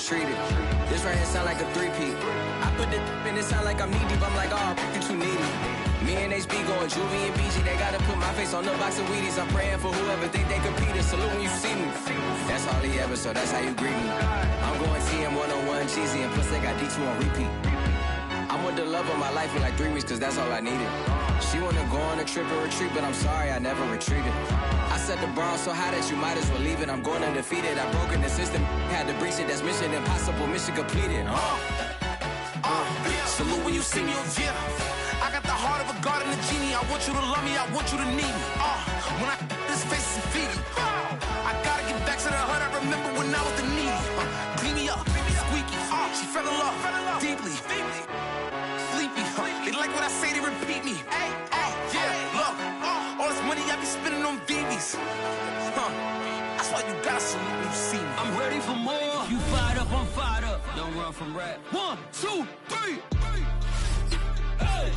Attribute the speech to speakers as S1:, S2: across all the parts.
S1: retreated. This right here sound like a three-peat. I put the in it sound like I'm knee-deep. I'm like, oh, you too needy. Me and HB going Juvie and BG. They gotta put my face on the box of Wheaties. I'm praying for whoever think they competed. Salute when you see me. That's all he ever, so that's how you greet me. I'm going TM 101 cheesy, and plus they got D2 on repeat. I'm with the love of my life in like 3 weeks, cause that's all I needed. She wanna go on a trip and retreat, but I'm sorry, I never retreated. I set the bar so high that you might as well leave it. I'm going undefeated, I've broken the system. Had to breach it, that's mission impossible, mission completed.
S2: Salute when you see me, yeah. I got the heart of a god and a genie. I want you to love me, I want you to need me. When I this face is feedy. I gotta get back to the hood, I remember when I was the needy. Clean me up, squeaky. She fell in love, deeply. Sleepy, they like what I say, they repeat me. Yeah, look, all this money I be spending on BBs. That's why you gotta salute when you see me.
S3: I'm ready for more. You fired up, I'm fired up. Don't run from rap. 1, 2, 3. Hey.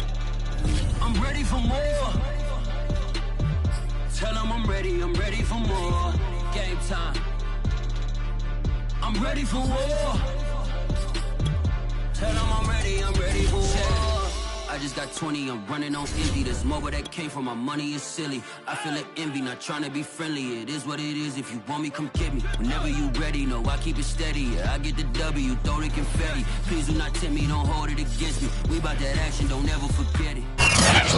S3: I'm ready for more. Tell them I'm ready for more. Game time. I'm ready for war. Tell them I'm ready for war. I just got 20, I'm running on empty. This mobile that came from my money is silly. I feel like envy, not trying to be friendly. It is what it is, if you want me, come get me. Whenever you ready, no, I keep it steady. Yeah, I get the W, throw the confetti. Please do not tempt me, don't hold it against me. We about that action, don't ever forget it.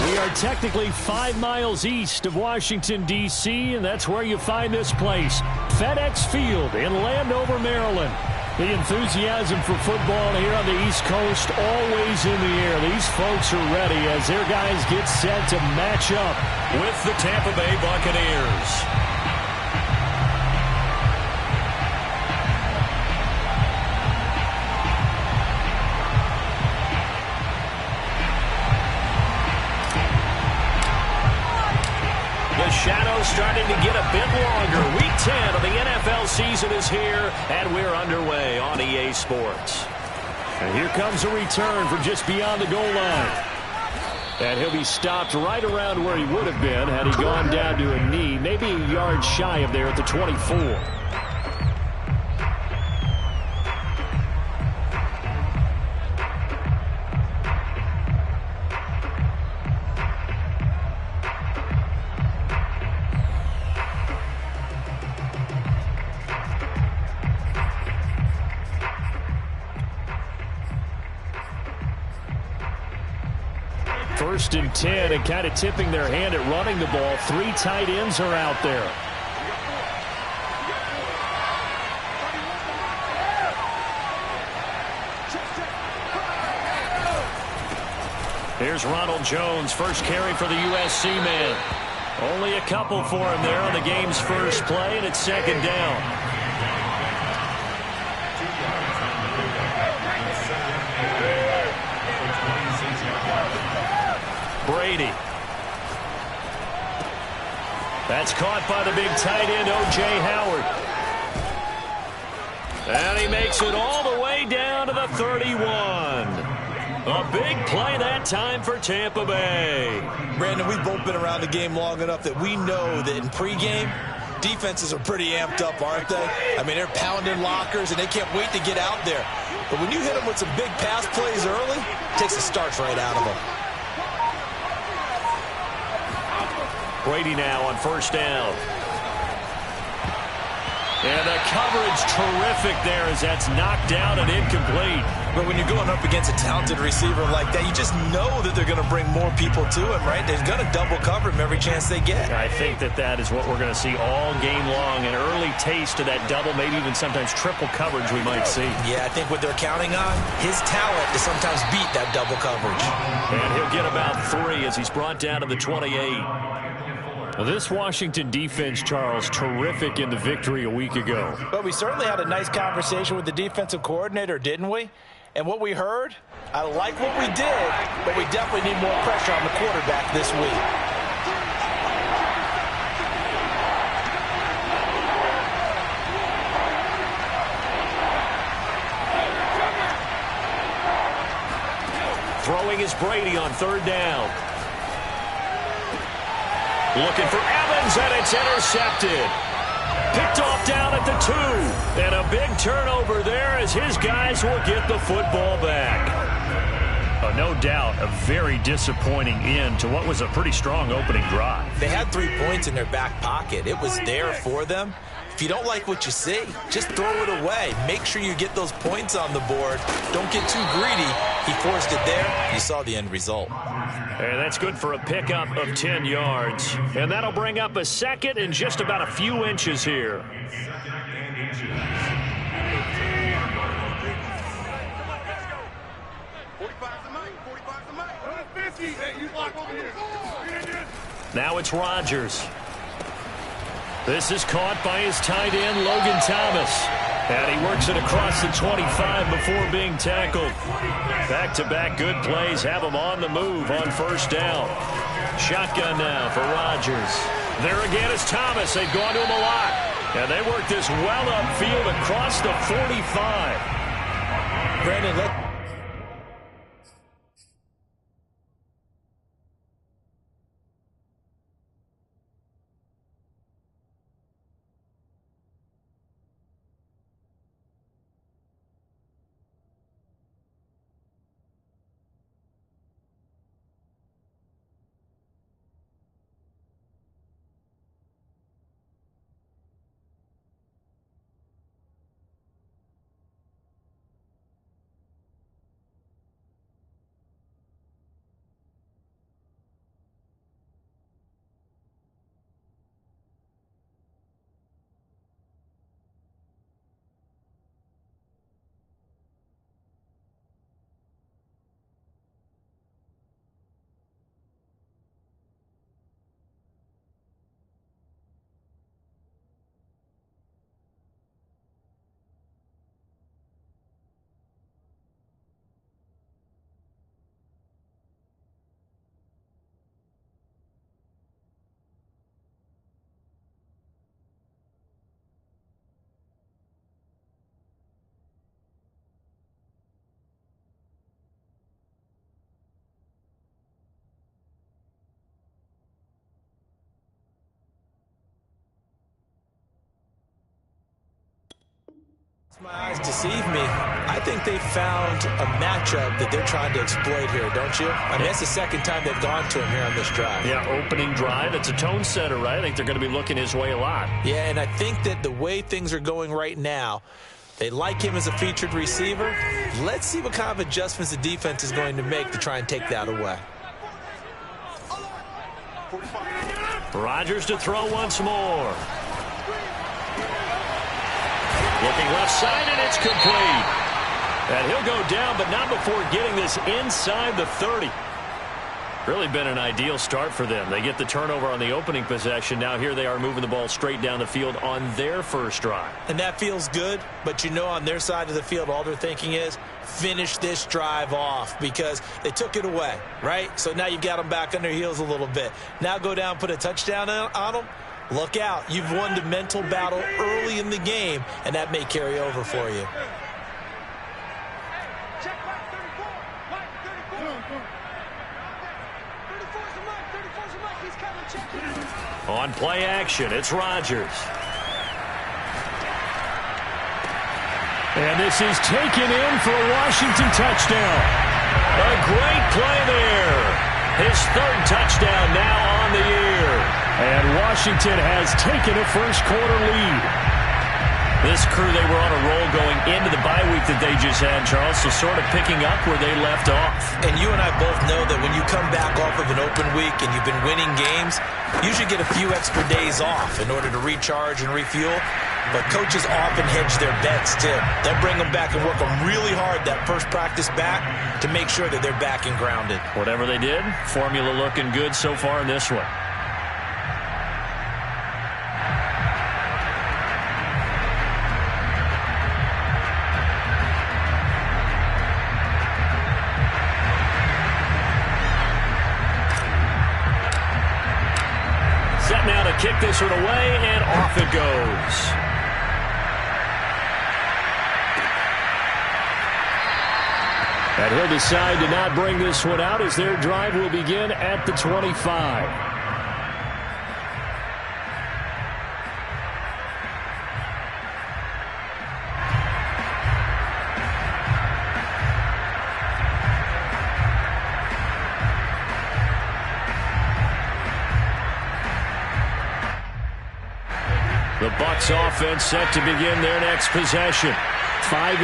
S4: We are technically 5 miles east of Washington, D.C., and that's where you find this place, FedEx Field in Landover, Maryland. The enthusiasm for football here on the East Coast always in the air. These folks are ready as their guys get set to match up with the Tampa Bay Buccaneers. The shadow's starting to get a bit longer. Week 10 of the NFL season is here, and we're underway on EA Sports. And here comes a return from just beyond the goal line. And he'll be stopped right around where he would have been had he gone down to a knee, maybe a yard shy of there at the 24. First and 10, and kind of tipping their hand at running the ball. 3 tight ends are out there. Here's Ronald Jones, first carry for the USC man. Only a couple for him there on the game's first play, and it's second down. Brady. That's caught by the big tight end, O.J. Howard. And he makes it all the way down to the 31. A big play that time for Tampa Bay.
S5: Brandon, we've both been around the game long enough that we know that in pregame, defenses are pretty amped up, aren't they? I mean, they're pounding lockers, and they can't wait to get out there. But when you hit them with some big pass plays early, it takes the starch right out of them.
S4: Brady now on first down. And the coverage terrific there as that's knocked down and incomplete.
S5: But when you're going up against a talented receiver like that, you just know that they're going to bring more people to him, right? They're going to double cover him every chance they get.
S4: I think that is what we're going to see all game long. An early taste of that double, maybe even sometimes triple coverage we might see.
S5: Yeah, I think what they're counting on, his talent to sometimes beat that double coverage.
S4: And he'll get about 3 as he's brought down to the 28. This Washington defense, Charles, terrific in the victory a week ago.
S6: But we certainly had a nice conversation with the defensive coordinator, didn't we? And what we heard, I like what we did, but we definitely need more pressure on the quarterback this week.
S4: Throwing is Brady on third down. Looking for Evans, and it's intercepted. Picked off down at the 2. And a big turnover there as his guys will get the football back. No doubt a very disappointing end to what was a pretty strong opening drive.
S5: They had 3 points in their back pocket. It was there for them. If you don't like what you see, just throw it away. Make sure you get those points on the board. Don't get too greedy. He forced it there. You saw the end result.
S4: And that's good for a pickup of 10 yards. And that'll bring up a second and just about a few inches here. Now it's Rodgers. This is caught by his tight end, Logan Thomas. And he works it across the 25 before being tackled. Back-to-back good plays have him on the move on first down. Shotgun now for Rodgers. There again is Thomas. They've gone to him a lot. And they work this well upfield across the 45.
S5: Brandon, my eyes deceive me. I think they found a matchup that they're trying to exploit here, don't you? I mean, that's the second time they've gone to him here on this drive.
S4: Yeah, opening drive. It's a tone setter, right? I think they're going to be looking his way a lot.
S5: Yeah, and I think that the way things are going right now, they like him as a featured receiver. Let's see what kind of adjustments the defense is going to make to try and take that away.
S4: Rodgers to throw once more. Looking left side, and it's complete. And he'll go down, but not before getting this inside the 30. Really been an ideal start for them. They get the turnover on the opening possession. Now here they are moving the ball straight down the field on their first drive.
S5: And that feels good, but you know on their side of the field, all they're thinking is finish this drive off because they took it away, right? So now you've got them back on their heels a little bit. Now go down, put a touchdown on them. Look out. You've won the mental battle early in the game, and that may carry over for you.
S4: On play action, it's Rodgers. And this is taken in for a Washington touchdown. A great play there. His third touchdown now on the year. And Washington has taken a first-quarter lead. This crew, they were on a roll going into the bye week that they just had, Charles, so sort of picking up where they left off.
S5: And you and I both know that when you come back off of an open week and you've been winning games, you should get a few extra days off in order to recharge and refuel. But coaches often hedge their bets, too. They'll bring them back and work them really hard that first practice back to make sure that they're back and grounded.
S4: Whatever they did, formula looking good so far in this one. Set now to kick this one away, and off it goes. And he'll decide to not bring this one out as their drive will begin at the 25. The Bucs offense set to begin their next possession. 5-3,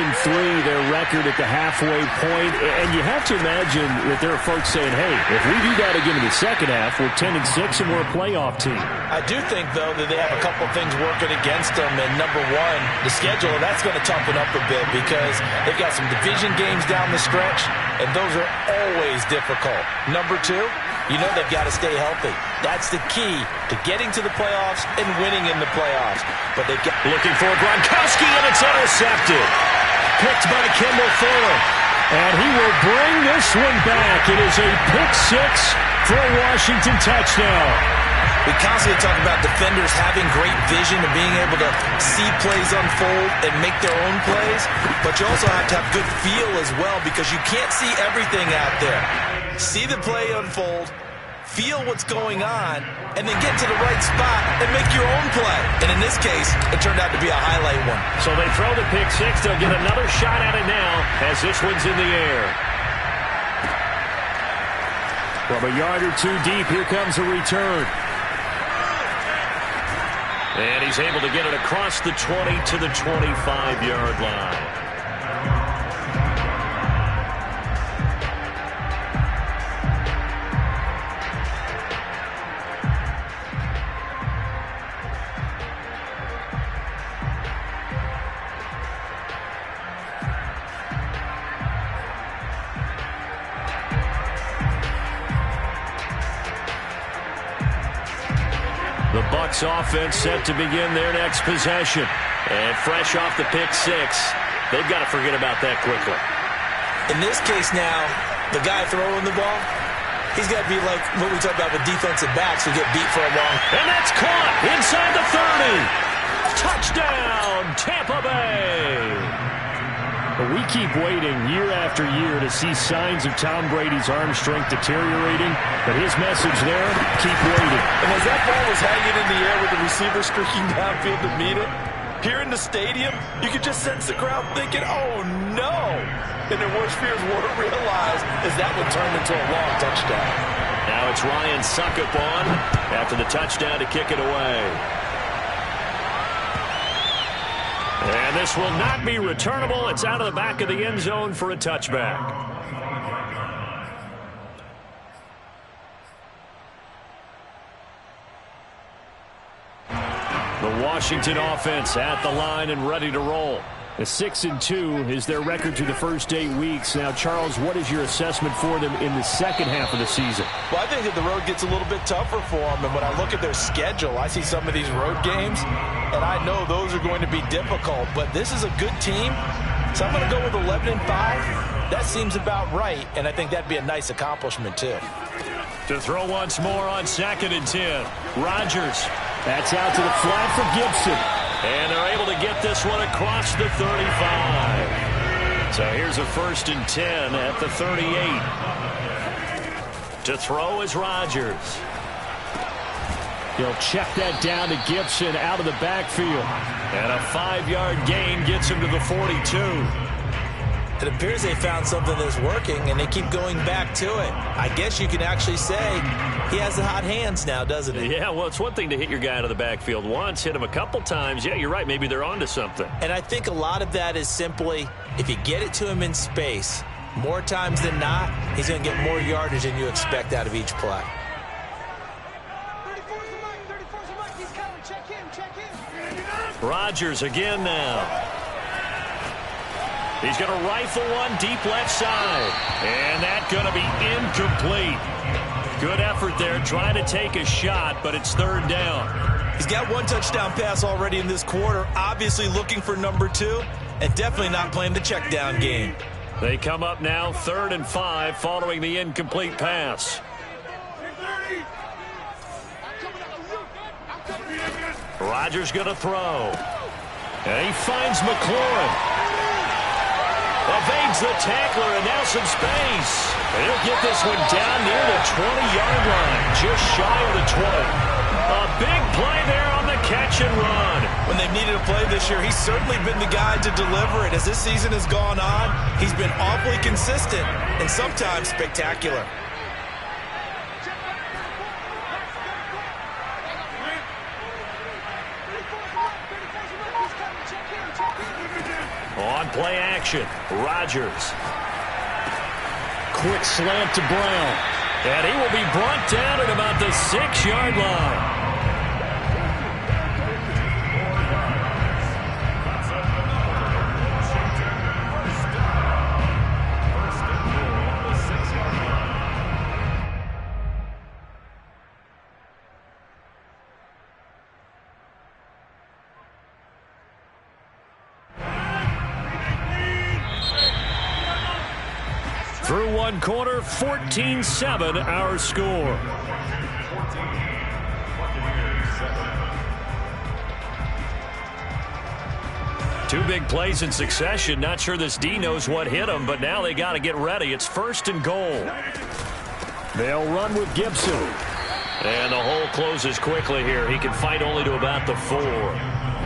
S4: their record at the halfway point. And you have to imagine that there are folks saying, hey, if we do that again in the second half, we're 10-6 and we're a playoff team.
S6: I do think, though, that they have a couple of things working against them. And number one, the schedule, that's going to toughen up a bit because they've got some division games down the stretch, and those are always difficult. Number two, you know they've got to stay healthy. That's the key to getting to the playoffs and winning in the playoffs. But they've got...
S4: Looking for Gronkowski, and it's intercepted. Picked by Kendall Fuller. And he will bring this one back. It is a pick six for a Washington touchdown.
S6: We constantly talk about defenders having great vision and being able to see plays unfold and make their own plays. But you also have to have good feel as well because you can't see everything out there. See the play unfold, feel what's going on, and then get to the right spot and make your own play. And in this case, it turned out to be a highlight one.
S4: So they throw the pick six. They'll get another shot at it now as this one's in the air. From a yard or two deep, here comes a return. And he's able to get it across the 20 to the 25-yard line. The Bucs offense set to begin their next possession. And fresh off the pick six, they've got to forget about that quickly.
S6: In this case now, the guy throwing the ball, he's got to be like what we talk about with defensive backs who get beat for a long.
S4: And that's caught inside the 30. Touchdown, Tampa Bay. But we keep waiting year after year to see signs of Tom Brady's arm strength deteriorating. But his message there, keep waiting.
S6: And as that ball was hanging in the air with the receiver streaking downfield to meet it, here in the stadium, you could just sense the crowd thinking, oh, no. And their worst fears weren't realized as that would turn into a long touchdown.
S4: Now it's Ryan Suckup on after the touchdown to kick it away. And this will not be returnable. It's out of the back of the end zone for a touchback. The Washington offense at the line and ready to roll. A 6-2 is their record through the first 8 weeks. Now, Charles, what is your assessment for them in the second half of the season?
S6: Well, I think that the road gets a little bit tougher for them. And when I look at their schedule, I see some of these road games, and I know those are going to be difficult. But this is a good team, so I'm going to go with 11-5. That seems about right, and I think that'd be a nice accomplishment, too.
S4: To throw once more on 2nd and 10. Rodgers. That's out to the flat for Gibson. And they're able to get this one across the 35. So here's a 1st and 10 at the 38. To throw is Rodgers. He'll check that down to Gibson out of the backfield. And a 5-yard gain gets him to the 42.
S6: It appears they found something that's working, and they keep going back to it. I guess you can actually say he has the hot hands now, doesn't he?
S4: Yeah, well, it's one thing to hit your guy out of the backfield once, hit him a couple times. Yeah, you're right. Maybe they're onto something.
S6: And I think a lot of that is simply if you get it to him in space, more times than not, he's going to get more yardage than you expect out of each play.
S4: Rodgers again now. He's going to rifle one deep left side. And that's going to be incomplete. Good effort there, trying to take a shot, but it's 3rd down.
S6: He's got 1 touchdown pass already in this quarter, obviously looking for number 2, and definitely not playing the check down game.
S4: They come up now 3rd and 5 following the incomplete pass. Rodgers going to throw. And he finds McLaurin. Evades the tackler, and now some space. And he'll get this one down near the 20-yard line, just shy of the 20. A big play there on the catch and run.
S6: When they've needed a play this year, he's certainly been the guy to deliver it. As this season has gone on, he's been awfully consistent and sometimes spectacular.
S4: On play action, Rodgers. Quick slant to Brown. And he will be brought down at about the 6-yard line. Through one quarter, 14-7 our score. Two big plays in succession. Not sure this D knows what hit him, but now they got to get ready. It's 1st and goal. They'll run with Gibson. And the hole closes quickly here. He can fight only to about the 4.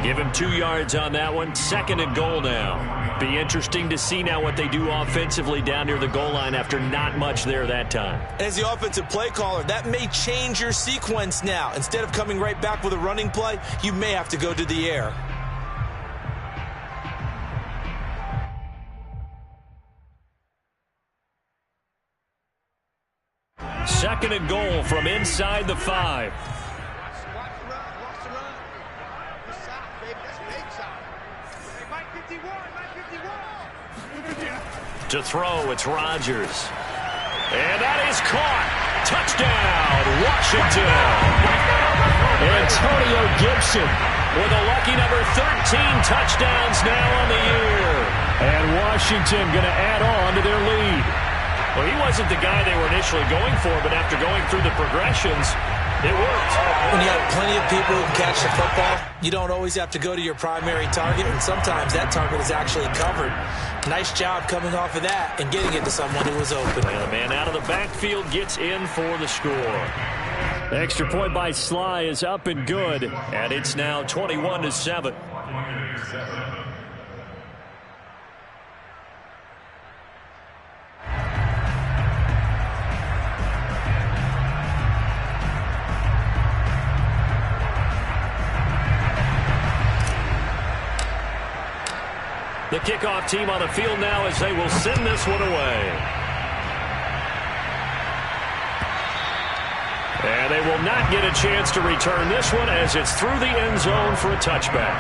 S4: Give him 2 yards on that one. 2nd and goal now. Be interesting to see now what they do offensively down near the goal line after not much there that time.
S6: As the offensive play caller, that may change your sequence now. Instead of coming right back with a running play, you may have to go to the air.
S4: Second and goal from inside the 5. To throw, it's Rodgers. And that is caught. Touchdown, Washington. Antonio Gibson with a lucky number 13 touchdowns now on the year. And Washington going to add on to their lead. Well, he wasn't the guy they were initially going for, but after going through the progressions, it worked.
S6: When you have plenty of people who can catch the football, you don't always have to go to your primary target, and sometimes that target is actually covered. Nice job coming off of that and getting it to someone who was open.
S4: And the man out of the backfield gets in for the score. The extra point by Sly is up and good, and it's now 21-7. The kickoff team on the field now as they will send this one away. And they will not get a chance to return this one as it's through the end zone for a touchback.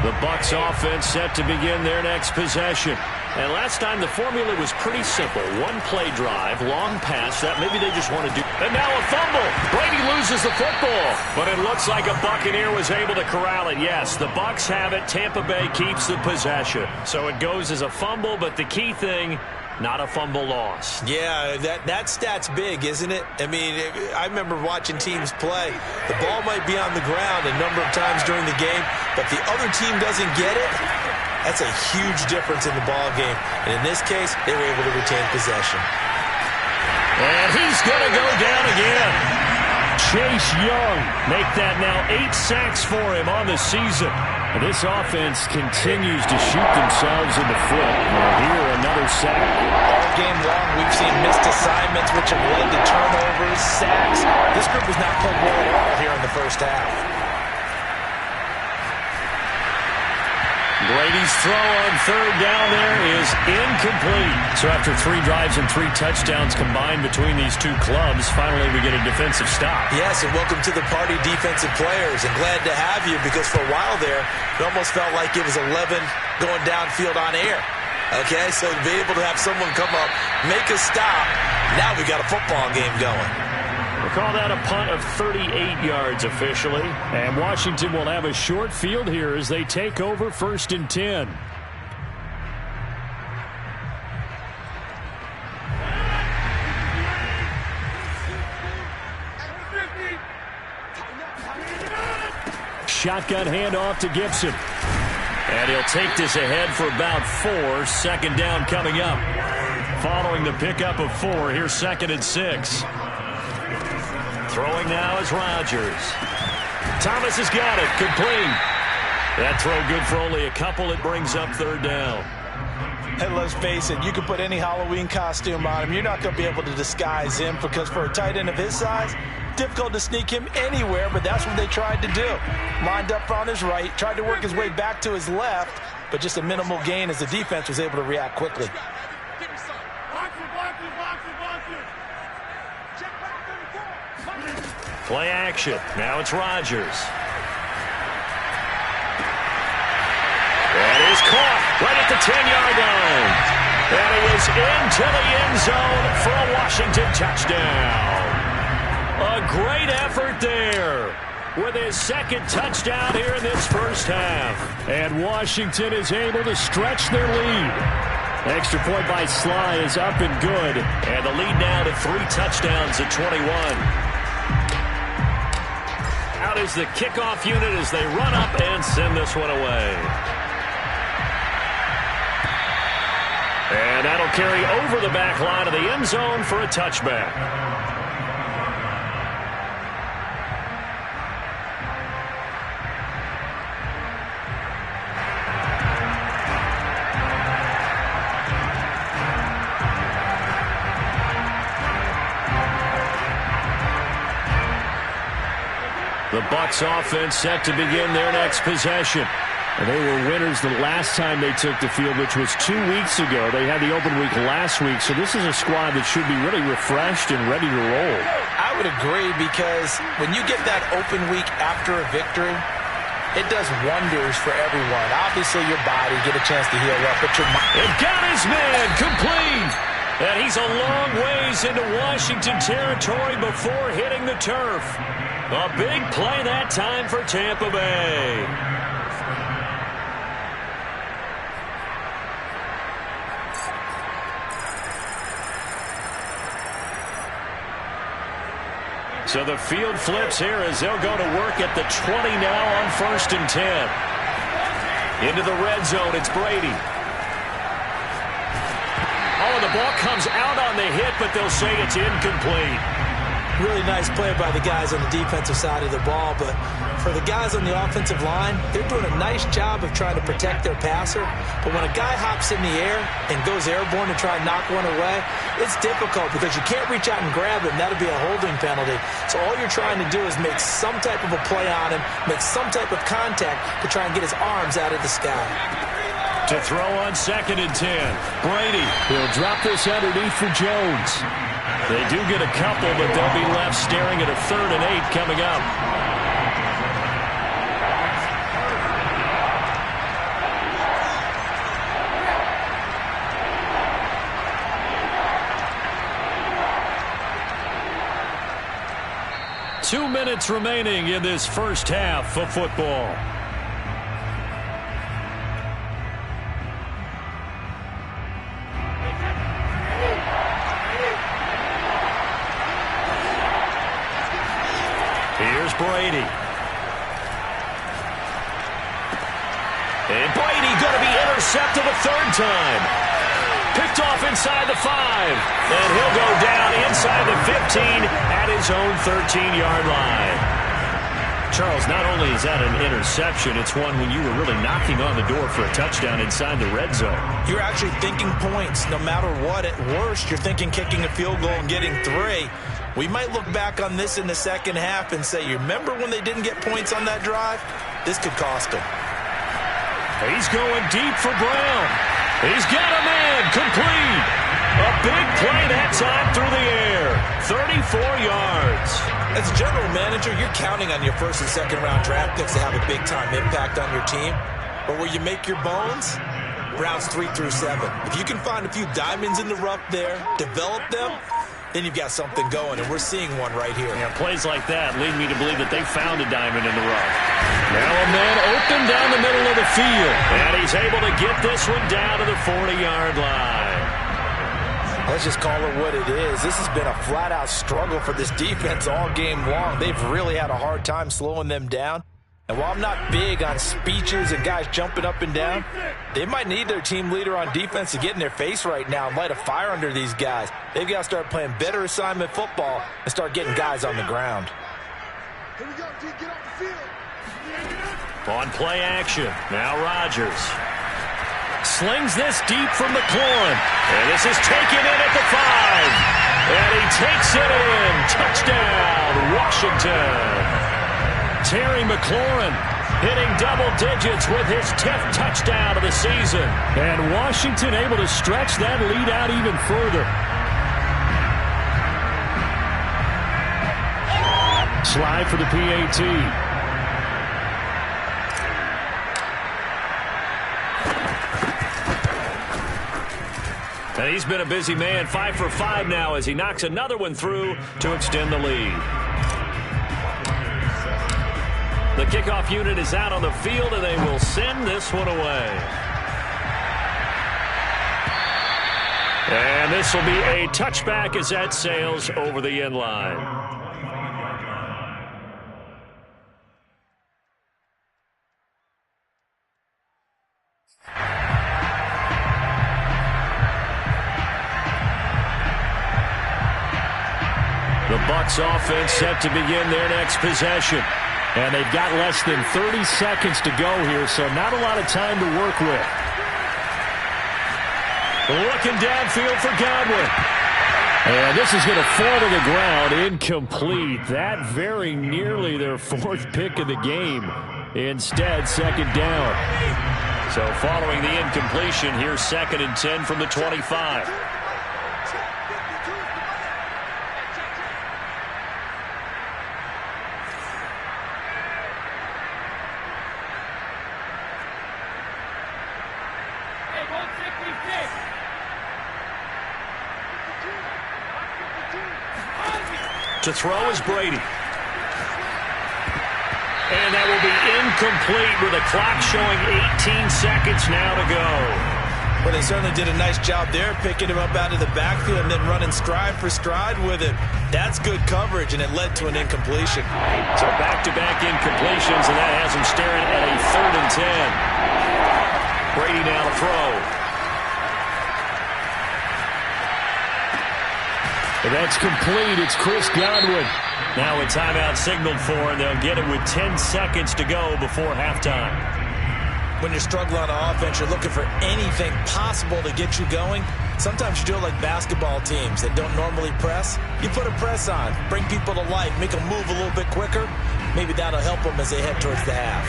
S4: The Bucs offense set to begin their next possession. And last time the formula was pretty simple. One play drive, long pass, that maybe they just want to do. And now a fumble. Brady loses the football. But it looks like a Buccaneer was able to corral it. Yes, the Bucs have it. Tampa Bay keeps the possession. So it goes as a fumble, but the key thing, not a fumble loss.
S6: Yeah, that stat's big, isn't it? I mean, I remember watching teams play. The ball might be on the ground a number of times during the game, but the other team doesn't get it. That's a huge difference in the ball game. And in this case, they were able to retain possession.
S4: And he's going to go down again. Chase Young make that now 8 sacks for him on the season. And this offense continues to shoot themselves in the foot. Here, another sack.
S6: All game long, we've seen missed assignments, which have led to turnovers, sacks. This group has not played well at all here in the first half.
S4: Brady's throw on third down there is incomplete. So after 3 drives and 3 touchdowns combined between these two clubs, finally we get a defensive stop.
S6: Yes, and welcome to the party, defensive players. And glad to have you because for a while there, it almost felt like it was 11 going downfield on air. Okay, so to be able to have someone come up, make a stop, now we got a football game going.
S4: We'll call that a punt of 38 yards officially. And Washington will have a short field here as they take over 1st and 10. Shotgun handoff to Gibson. And he'll take this ahead for about 4. 2nd down coming up. Following the pickup of 4, here's 2nd and 6. Throwing now is Rodgers. Thomas has got it. Complete. That throw good for only a couple. It brings up 3rd down.
S6: And let's face it, you can put any Halloween costume on him. You're not going to be able to disguise him because for a tight end of his size, difficult to sneak him anywhere, but that's what they tried to do. Lined up on his right, tried to work his way back to his left, but just a minimal gain as the defense was able to react quickly.
S4: Play action. Now it's Rodgers. That is caught right at the 10-yard line. And it is into the end zone for a Washington touchdown. A great effort there with his second touchdown here in this first half. And Washington is able to stretch their lead. Extra point by Sly is up and good. And the lead now to 3 touchdowns at 21. Out is the kickoff unit as they run up and send this one away. And that'll carry over the back line of the end zone for a touchback. The Bucs offense set to begin their next possession. And they were winners the last time they took the field, which was 2 weeks ago. They had the open week last week, so this is a squad that should be really refreshed and ready to roll.
S6: I would agree because when you get that open week after a victory, it does wonders for everyone. Obviously, your body get a chance to heal up, but your mind...
S4: It got his man complete. And he's a long ways into Washington territory before hitting the turf. A big play that time for Tampa Bay. So the field flips here as they'll go to work at the 20 now on 1st and 10. Into the red zone, it's Brady. Oh, and the ball comes out on the hit, but they'll say it's incomplete.
S6: Really nice play by the guys on the defensive side of the ball, but for the guys on the offensive line, they're doing a nice job of trying to protect their passer. But when a guy hops in the air and goes airborne to try and knock one away, it's difficult because you can't reach out and grab him. That'll be a holding penalty. So all you're trying to do is make some type of a play on him, make some type of contact to try and get his arms out of the sky.
S4: To throw on 2nd and 10. Brady will drop this underneath for Jones. They do get a couple, but they'll be left staring at a 3rd and 8 coming up. Two minutes remaining in this first half of football. Here's Brady. And Brady going to be intercepted a 3rd time. Picked off inside the 5. And he'll go down inside the 15 at his own 13-yard line. Charles, not only is that an interception, it's one when you were really knocking on the door for a touchdown inside the red zone.
S6: You're actually thinking points. No matter what, at worst, you're thinking kicking a field goal and getting 3. We might look back on this in the second half and say, you remember when they didn't get points on that drive? This could cost them.
S4: He's going deep for Brown. He's got a man complete. A big play that time through the air. 34 yards.
S6: As a general manager, you're counting on your 1st and 2nd round draft picks to have a big-time impact on your team. But where you make your bones, rounds 3 through 7. If you can find a few diamonds in the rough there, develop them, then you've got something going, and we're seeing one right here.
S4: Yeah, plays like that lead me to believe that they found a diamond in the rough. Now a man open down the middle of the field, and he's able to get this one down to the 40-yard line.
S6: Let's just call it what it is. This has been a flat-out struggle for this defense all game long. They've really had a hard time slowing them down. And while I'm not big on speeches and guys jumping up and down, they might need their team leader on defense to get in their face right now and light a fire under these guys. They've got to start playing better assignment football and start getting guys on the ground.
S2: Here we go, D. Get off the field.
S4: On play action, now Rodgers. Slings this deep from McLaurin. And this is taken in at the 5. And he takes it in. Touchdown, Washington. Terry McLaurin hitting double digits with his 10th touchdown of the season. And Washington able to stretch that lead out even further. Slide for the PAT. And he's been a busy man, 5 for 5 now as he knocks another one through to extend the lead. The kickoff unit is out on the field, and they will send this one away. And this will be a touchback as that sails over the end line. The Bucs offense set to begin their next possession. And they've got less than 30 seconds to go here, so not a lot of time to work with. Looking downfield for Godwin. And this is going to fall to the ground, incomplete. That very nearly their 4th pick of the game. Instead, 2nd down. So following the incompletion, here's 2nd and 10 from the 25. To throw is Brady. And that will be incomplete with a clock showing 18 seconds now to go.
S6: Well, they certainly did a nice job there, picking him up out of the backfield and then running stride for stride with it. That's good coverage, and it led to an incompletion.
S4: So back-to-back incompletions, and that has him staring at a 3rd and 10. Brady now to throw. And that's complete. It's Chris Godwin. Now a timeout signaled for, and they'll get it with 10 seconds to go before halftime.
S6: When you're struggling on offense, you're looking for anything possible to get you going. Sometimes you do it like basketball teams that don't normally press. You put a press on, bring people to life, make them move a little bit quicker. Maybe that'll help them as they head towards the half.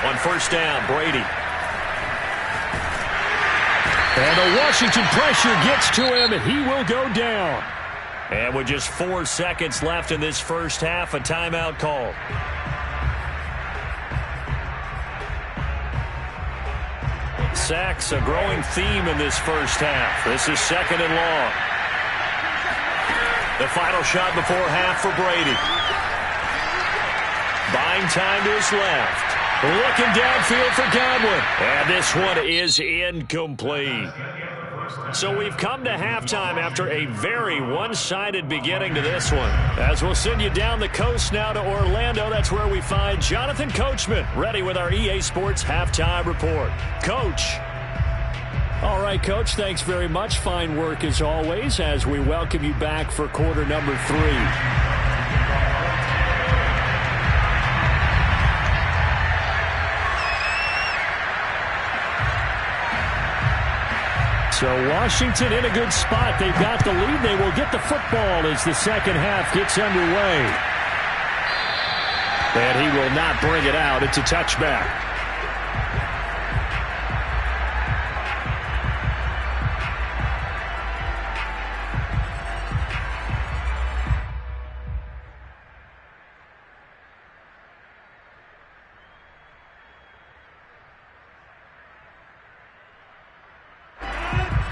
S4: On 1st down, Brady. And the Washington pressure gets to him, and he will go down. And with just 4 seconds left in this first half, a timeout call. Sacks, a growing theme in this first half. This is 2nd and long. The final shot before half for Brady. Buying time to his left. Looking downfield for Godwin. And this one is incomplete. So we've come to halftime after a very one-sided beginning to this one. As we'll send you down the coast now to Orlando, that's where we find Jonathan Coachman ready with our EA Sports Halftime Report. Coach. All right, Coach, thanks very much. Fine work as always as we welcome you back for quarter number 3. So Washington in a good spot. They've got the lead. They will get the football as the second half gets underway. And he will not bring it out. It's a touchback.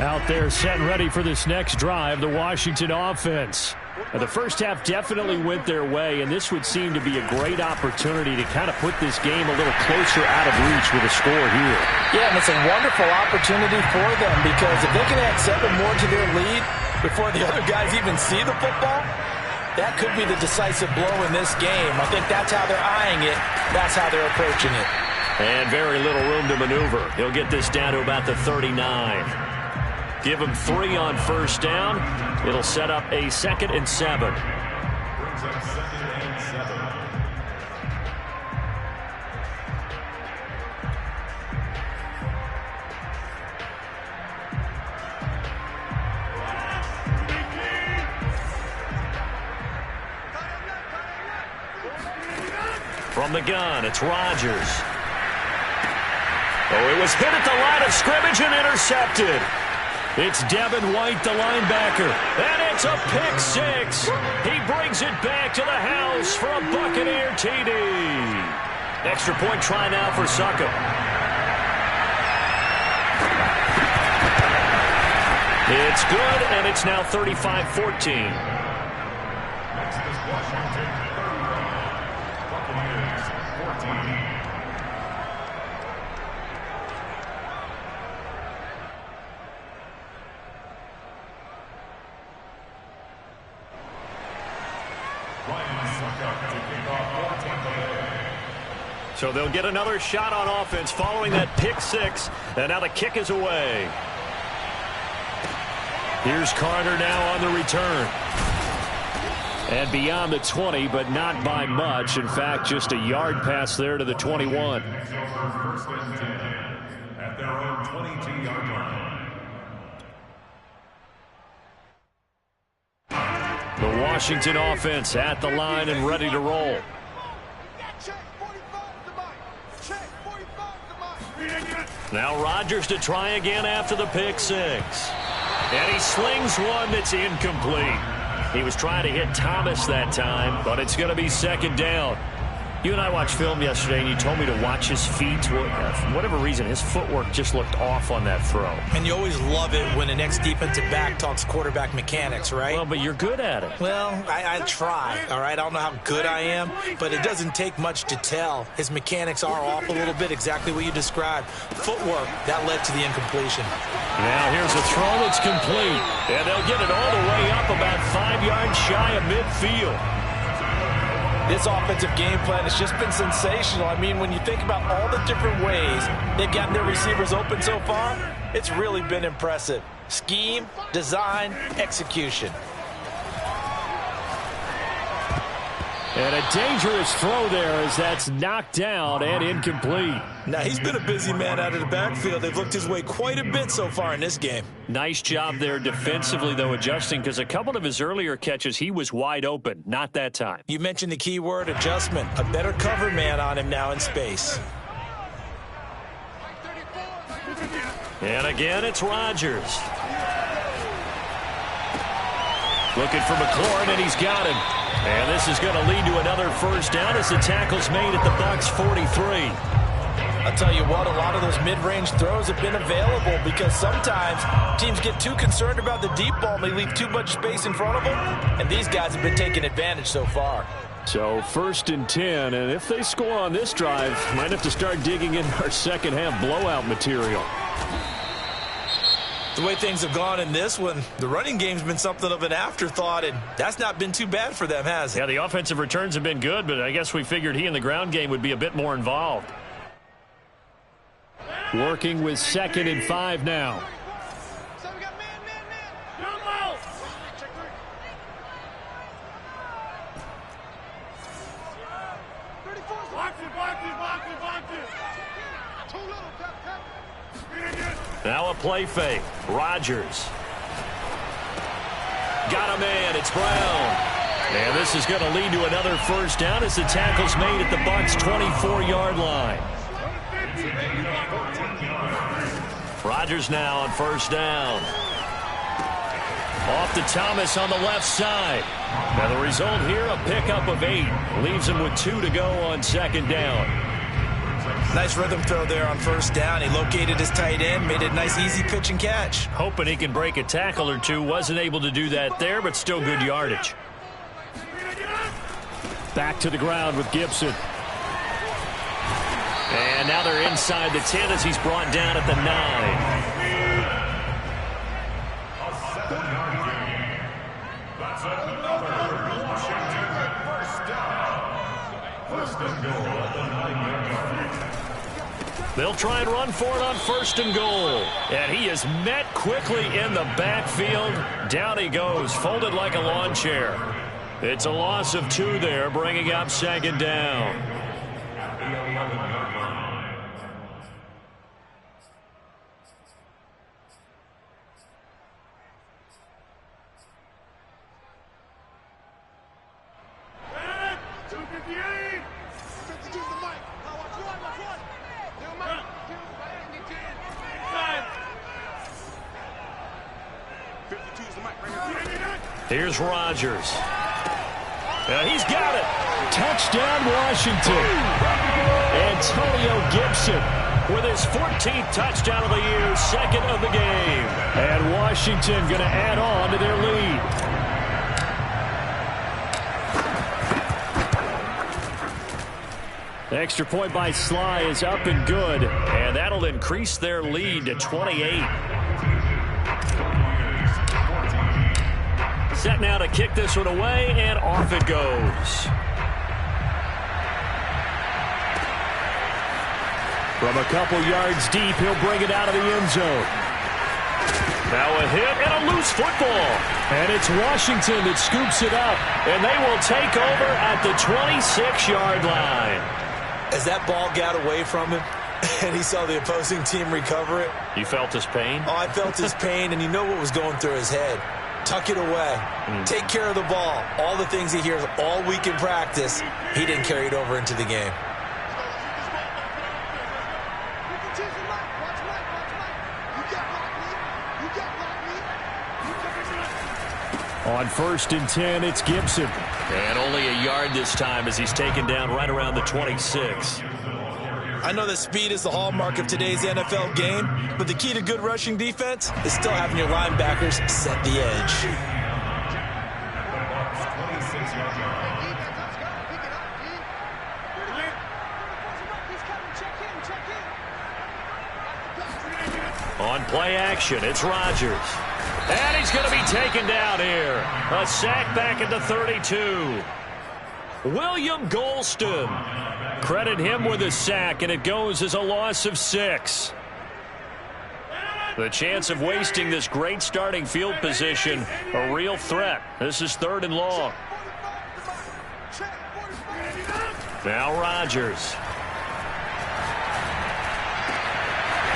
S4: Out there set and ready for this next drive, the Washington offense. Now, the first half definitely went their way, and this would seem to be a great opportunity to kind of put this game a little closer out of reach with a score here.
S6: Yeah, and it's a wonderful opportunity for them because if they can add 7 more to their lead before the other guys even see the football, that could be the decisive blow in this game. I think that's how they're eyeing it. That's how they're approaching it.
S4: And very little room to maneuver. He'll get this down to about the 39. Give him 3 on first down. It'll set up a 2nd and 7. From the gun, it's Rodgers. Oh, it was hit at the line of scrimmage and intercepted. It's Devin White, the linebacker. And it's a pick six. He brings it back to the house for a Buccaneer TD. Extra point try now for Succop. It's good, and it's now 35-14. So they'll get another shot on offense following that pick six, and now the kick is away. Here's Carter now on the return. And beyond the 20, but not by much. In fact, just a yard pass there to the 21.
S7: At their own 22-yard line.
S4: The Washington offense at the line and ready to roll. Now Rodgers to try again after the pick six. And he slings one that's incomplete. He was trying to hit Thomas that time, but it's going to be second down. You and I watched film yesterday, and you told me to watch his feet. For whatever reason, his footwork just looked off on that throw.
S6: And you always love it when the next defensive back talks quarterback mechanics, right?
S4: Well, but you're good at it.
S6: Well, I try, all right? I don't know how good I am, but it doesn't take much to tell. His mechanics are off a little bit, exactly what you described. Footwork, that led to the incompletion.
S4: Now here's a throw that's complete, and they'll get it all the way up about 5 yards shy of midfield.
S6: This offensive game plan has just been sensational. I mean, when you think about all the different ways they've gotten their receivers open so far, it's really been impressive. Scheme, design, execution.
S4: And a dangerous throw there as that's knocked down and incomplete.
S5: Now, he's been a busy man out of the backfield. They've looked his way quite a bit so far in this game.
S4: Nice job there defensively, though, adjusting, because a couple of his earlier catches, he was wide open. Not that time.
S6: You mentioned the key word, adjustment. A better cover man on him now in space.
S4: And again, it's Rodgers. Looking for McLaurin, and he's got him. And this is going to lead to another first down as the tackle's made at the Bucs 43.
S6: I'll tell you what, a lot of those mid-range throws have been available because sometimes teams get too concerned about the deep ball and they leave too much space in front of them, and these guys have been taking advantage so far.
S4: So 1st and 10, and if they score on this drive, might have to start digging in our second half blowout material.
S6: The way things have gone in this one, the running game's been something of an afterthought, and that's not been too bad for them, has it?
S4: Yeah, the offensive returns have been good, but I guess we figured he in the ground game would be a bit more involved. Working with 2nd and 5 now. Now a play fake. Rodgers. Got a man. It's Brown. And this is going to lead to another first down as the tackle's made at the Bucs' 24-yard line. Rodgers now on first down. Off to Thomas on the left side. Now the result here, a pickup of 8. Leaves him with 2 to go on second down.
S6: Nice rhythm throw there on first down. He located his tight end, made it a nice easy pitch and catch.
S4: Hoping he can break a tackle or two. Wasn't able to do that there, but still good yardage. Back to the ground with Gibson. And now they're inside the 10 as he's brought down at the 9.
S7: That's another Washington first down. First and goal at the 9-yard line.
S4: They'll try and run for it on first and goal. And he is met quickly in the backfield. Down he goes, folded like a lawn chair. It's a loss of 2 there, bringing up second down.
S7: At the 11-yard line.
S4: Here's Rodgers. He's got it. Touchdown, Washington. Antonio Gibson with his 14th touchdown of the year, second of the game. And Washington going to add on to their lead. The extra point by Sly is up and good, and that'll increase their lead to 28. Set now to kick this one away, and off it goes. From a couple yards deep, he'll bring it out of the end zone. Now a hit and a loose football. And it's Washington that scoops it up, and they will take over at the 26-yard line.
S5: As that ball got away from him, and he saw the opposing team recover it.
S4: You felt his pain?
S5: Oh, I felt his pain, and you know what was going through his head. Tuck it away. Take care of the ball. All the things he hears all week in practice, he didn't carry it over into the game.
S4: On 1st and 10, it's Gibson. And only a yard this time as he's taken down right around the 26.
S5: I know that speed is the hallmark of today's NFL game, but the key to good rushing defense is still having your linebackers set the edge.
S4: On play action, it's Rodgers. And he's going to be taken down here. A sack back at the 32. William Golston. Credit him with a sack, and it goes as a loss of 6. The chance of wasting this great starting field position, a real threat. This is 3rd and long. Now Rodgers.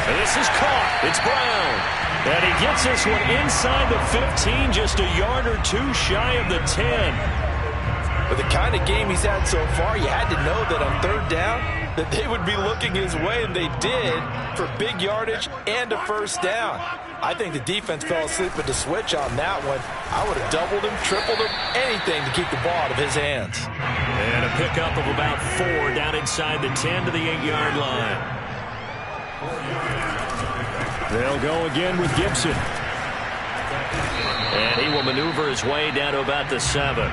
S4: This is caught. It's Brown. And he gets this one inside the 15, just a yard or two shy of the 10.
S6: With the kind of game he's had so far, you had to know that on 3rd down that they would be looking his way, and they did, for big yardage and a 1st down. I think the defense fell asleep at the switch on that one. I would have doubled him, tripled him, anything to keep the ball out of his hands.
S4: And a pickup of about 4 down inside the 10 to the 8-yard line. They'll go again with Gibson. And he will maneuver his way down to about the 7.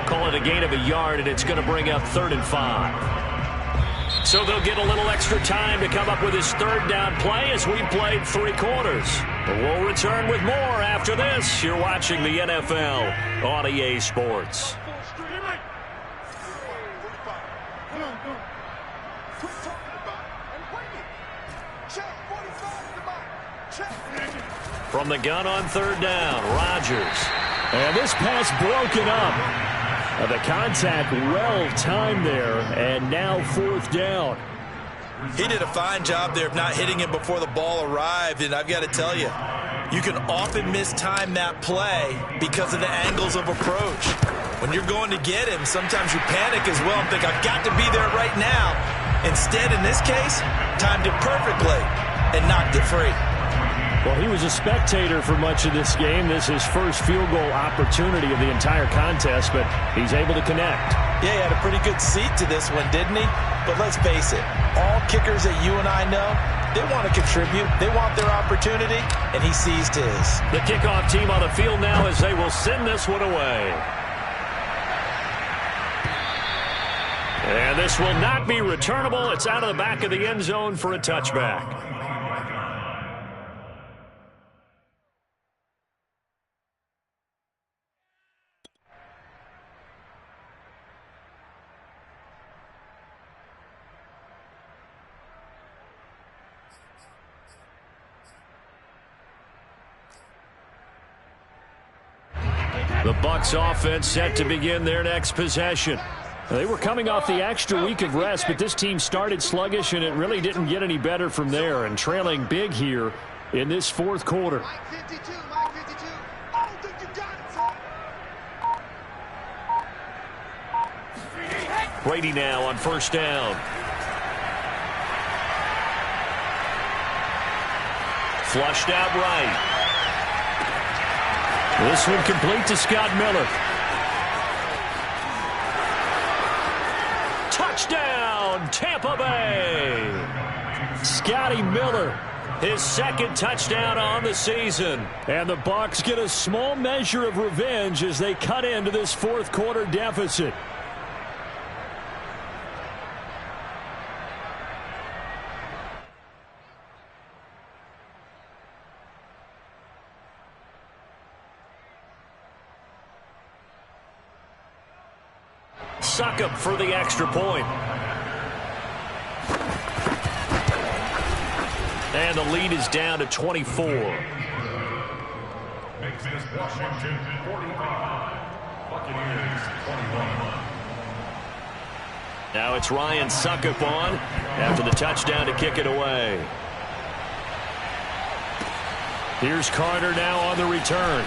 S4: Call it a gain of a yard, and it's going to bring up 3rd and 5. So they'll get a little extra time to come up with his 3rd down play as we played 3 quarters. We'll return with more after this. You're watching the NFL on EA Sports. From the gun on 3rd down, Rodgers. And this pass broken up. The contact well timed there, and now 4th down.
S5: He did a fine job there of not hitting him before the ball arrived, and I've got to tell you, you can often mistime that play because of the angles of approach. When you're going to get him, sometimes you panic as well and think, I've got to be there right now. Instead, in this case, timed it perfectly and knocked it free.
S4: Well, he was a spectator for much of this game. This is his first field goal opportunity of the entire contest, but he's able to connect.
S5: Yeah, he had a pretty good seat to this one, didn't he? But let's face it, all kickers that you and I know, they want to contribute. They want their opportunity, and he seized his.
S4: The kickoff team on the field now as they will send this one away. And this will not be returnable. It's out of the back of the end zone for a touchback. The Bucs offense set to begin their next possession. They were coming off the extra week of rest, but this team started sluggish, and it really didn't get any better from there, and trailing big here in this 4th quarter. Brady now on 1st down. Flushed out right. This one complete to Scott Miller. Touchdown, Tampa Bay. Scotty Miller, his second touchdown on the season. And the Bucs get a small measure of revenge as they cut into this fourth quarter deficit. Suckup for the extra point. And the lead is down to 24.
S7: Makes this Washington 45. Buccaneers 21.
S4: Now it's Ryan Suckup on after the touchdown to kick it away. Here's Carter now on the return.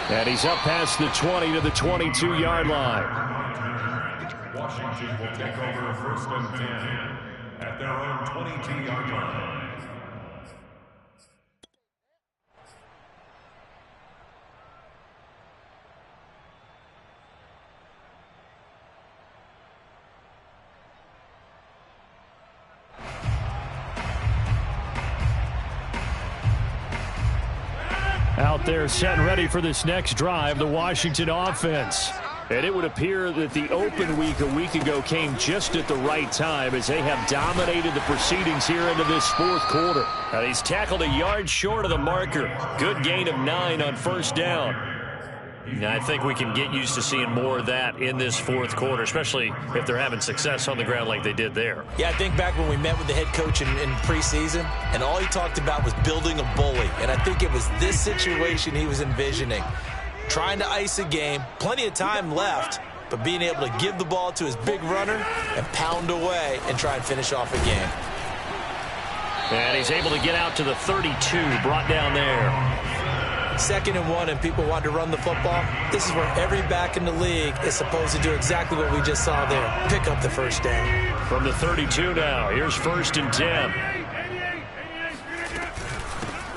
S4: And he's up past the 20 to the 22-yard line.
S7: Washington will take over first and 10 at their own 22-yard line.
S4: Out there set and ready for this next drive, the Washington offense. And it would appear that the open week a week ago came just at the right time as they have dominated the proceedings here into this fourth quarter. And he's tackled a yard short of the marker. Good gain of 9 on first down. Now, I think we can get used to seeing more of that in this fourth quarter, especially if they're having success on the ground like they did there.
S6: Yeah, I think back when we met with the head coach in preseason, and all he talked about was building a bully. And I think it was this situation he was envisioning. Trying to ice a game, plenty of time left, but being able to give the ball to his big runner and pound away and try and finish off a game.
S4: And he's able to get out to the 32, brought down there.
S6: 2nd and 1 and people want to run the football. This is where every back in the league is supposed to do exactly what we just saw there. Pick up the first down.
S4: From the 32 now, here's 1st and 10.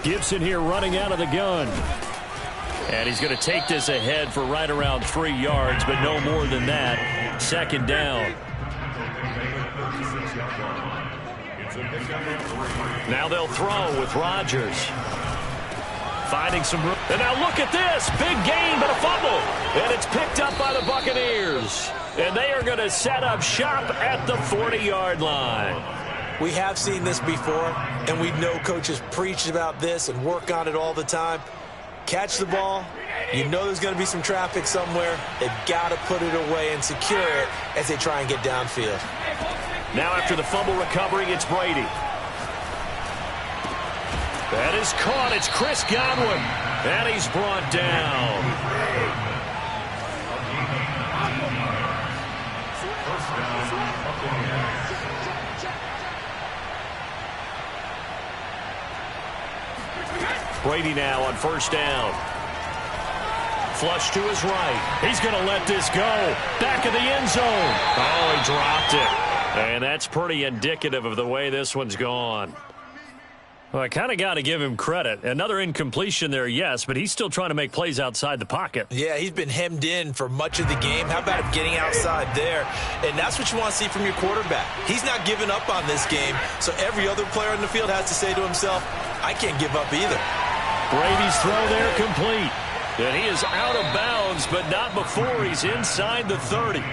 S4: Gibson here running out of the gun. And he's going to take this ahead for right around 3 yards, but no more than that. 2nd down. Now they'll throw with Rodgers. Finding some room. And now look at this. Big gain, but a fumble. And it's picked up by the Buccaneers. And they are going to set up shop at the 40-yard line.
S6: We have seen this before, and we know coaches preach about this and work on it all the time. Catch the ball. You know there's going to be some traffic somewhere. They've got to put it away and secure it as they try and get downfield.
S4: Now after the fumble recovery, it's Brady. That is caught. It's Chris Godwin. And he's brought down. Brady now on 1st down. Flush to his right. He's going to let this go. Back of the end zone. Oh, he dropped it. And that's pretty indicative of the way this one's gone. Well, I kind of got to give him credit. Another incompletion there, yes, but he's still trying to make plays outside the pocket.
S6: Yeah, he's been hemmed in for much of the game. How about him getting outside there? And that's what you want to see from your quarterback. He's not giving up on this game, so every other player on the field has to say to himself, I can't give up either.
S4: Brady's throw there complete. And he is out of bounds, but not before he's inside the 30.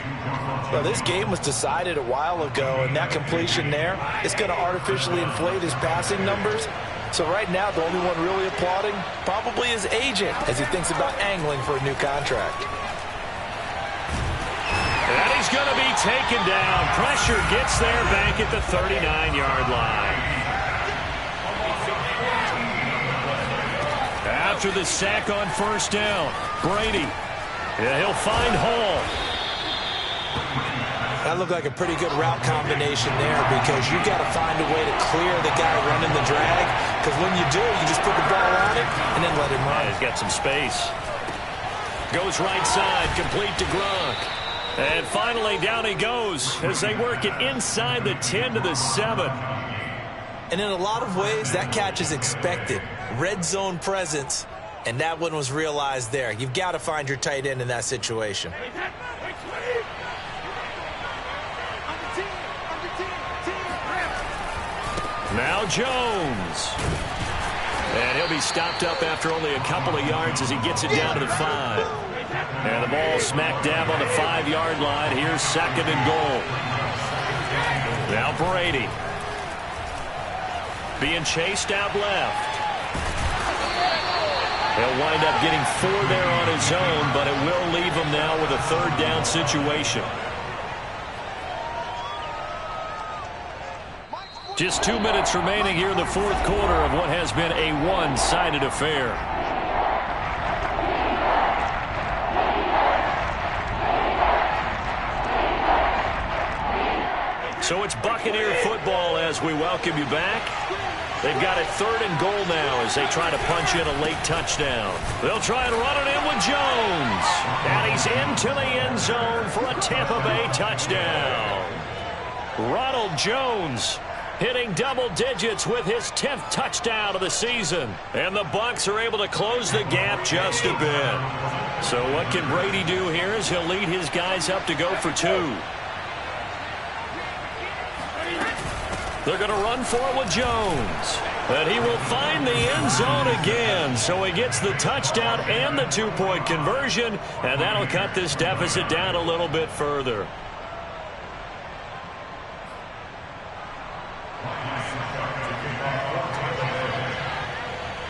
S6: Well, this game was decided a while ago, and that completion there is going to artificially inflate his passing numbers. So right now, the only one really applauding probably his agent as he thinks about angling for a new contract.
S4: And he's going to be taken down. Pressure gets there back at the 39-yard line. After the sack on 1st down, Brady. Yeah, he'll find Hall.
S6: That looked like a pretty good route combination there because you got to find a way to clear the guy running the drag, because when you do, you just put the ball on it and then let him run.
S4: Yeah, he's got some space. Goes right side, complete to Gronk. And finally, down he goes as they work it inside the 10 to the 7.
S6: And in a lot of ways, that catch is expected. red zone presence, and that one was realized there. You've got to find your tight end in that situation.
S4: Now Jones. And he'll be stopped up after only a couple of yards as he gets it down to the 5. And the ball smack dab on the 5-yard line. Here's 2nd and goal. Now Brady. Being chased out left. He'll wind up getting 4 there on his own, but it will leave him now with a 3rd down situation. Just 2 minutes remaining here in the 4th quarter of what has been a one-sided affair. So it's Buccaneer football as we welcome you back. They've got it 3rd and goal now as they try to punch in a late touchdown. They'll try and run it in with Jones. And he's into the end zone for a Tampa Bay touchdown. Ronald Jones hitting double digits with his 10th touchdown of the season. And the Bucs are able to close the gap just a bit. So what can Brady do here is he'll lead his guys up to go for 2. They're going to run for it with Jones. And he will find the end zone again. So he gets the touchdown and the 2-point conversion. And that'll cut this deficit down a little bit further.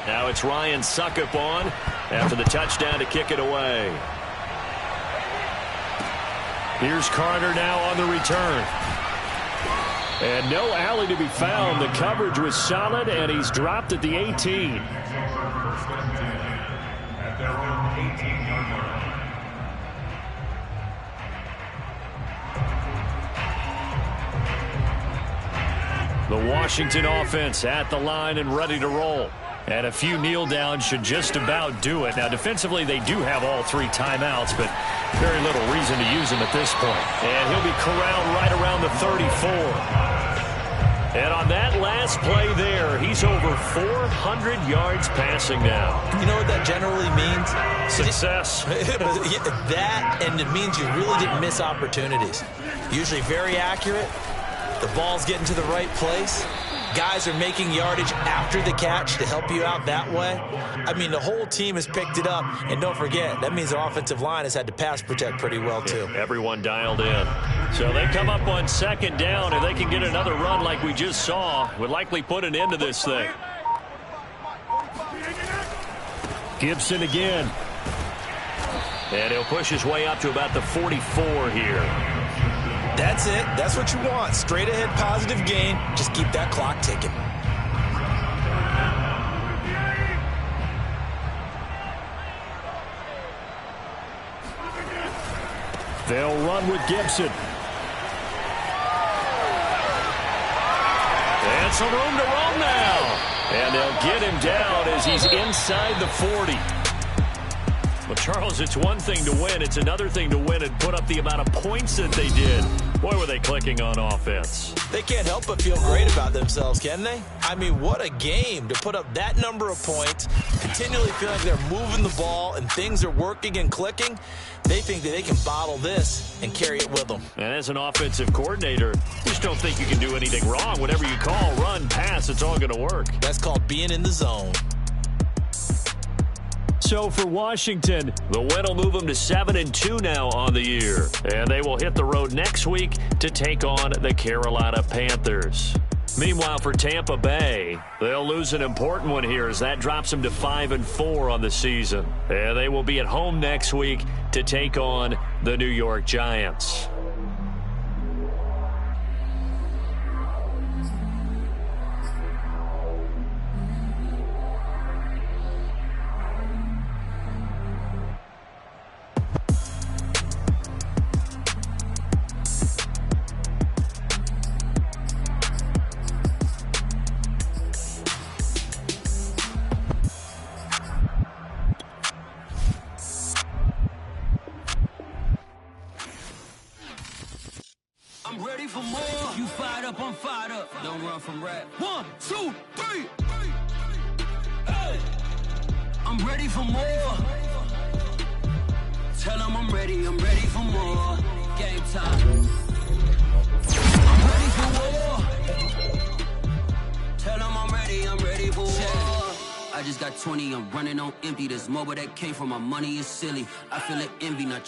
S4: Now it's Ryan Suckup on after the touchdown to kick it away. Here's Carter now on the return. And no alley to be found. The coverage was solid, and he's dropped at the 18.
S7: At their own 18-yard line.
S4: The Washington offense at the line and ready to roll. And a few kneel downs should just about do it. Now, defensively, they do have all 3 timeouts, but very little reason to use them at this point. And he'll be corralled right around the 34. And on that last play there, he's over 400 yards passing now.
S6: You know what that generally means?
S4: Success.
S6: That, and it means you really didn't miss opportunities. Usually very accurate. The ball's getting to the right place. Guys are making yardage after the catch to help you out that way. I mean, the whole team has picked it up. And don't forget, that means the offensive line has had to pass protect pretty well, too.
S4: Yeah, everyone dialed in. So they come up on 2nd down, and they can get another run like we just saw. Would likely put an end to this thing. Gibson again. And he'll push his way up to about the 44 here.
S6: That's it. That's what you want. Straight ahead positive gain. Just keep that clock ticking.
S4: They'll run with Gibson. And some room to roam now. And they'll get him down as he's inside the 40. Well, Charles, it's one thing to win. It's another thing to win and put up the amount of points that they did. Boy, were they clicking on offense.
S6: They can't help but feel great about themselves, can they? I mean, what a game to put up that number of points, continually feeling like they're moving the ball and things are working and clicking. They think that they can bottle this and carry it with them.
S4: And as an offensive coordinator, you just don't think you can do anything wrong. Whatever you call, run, pass, it's all going to work.
S6: That's called being in the zone.
S4: So for Washington, the win will move them to 7-2 now on the year. And they will hit the road next week to take on the Carolina Panthers. Meanwhile, for Tampa Bay, they'll lose an important one here as that drops them to 5-4 on the season. And they will be at home next week to take on the New York Giants.
S3: I'm ready for more. You fired up, I'm fired up. Don't run from rap.
S2: 1, 2, 3.
S3: Hey. I'm ready for more. Tell them I'm ready for more. Game time. I'm ready for war. Tell them I'm ready for war. I just got 20, I'm running on empty. This mobile that came from my money is silly. I feel it envy, not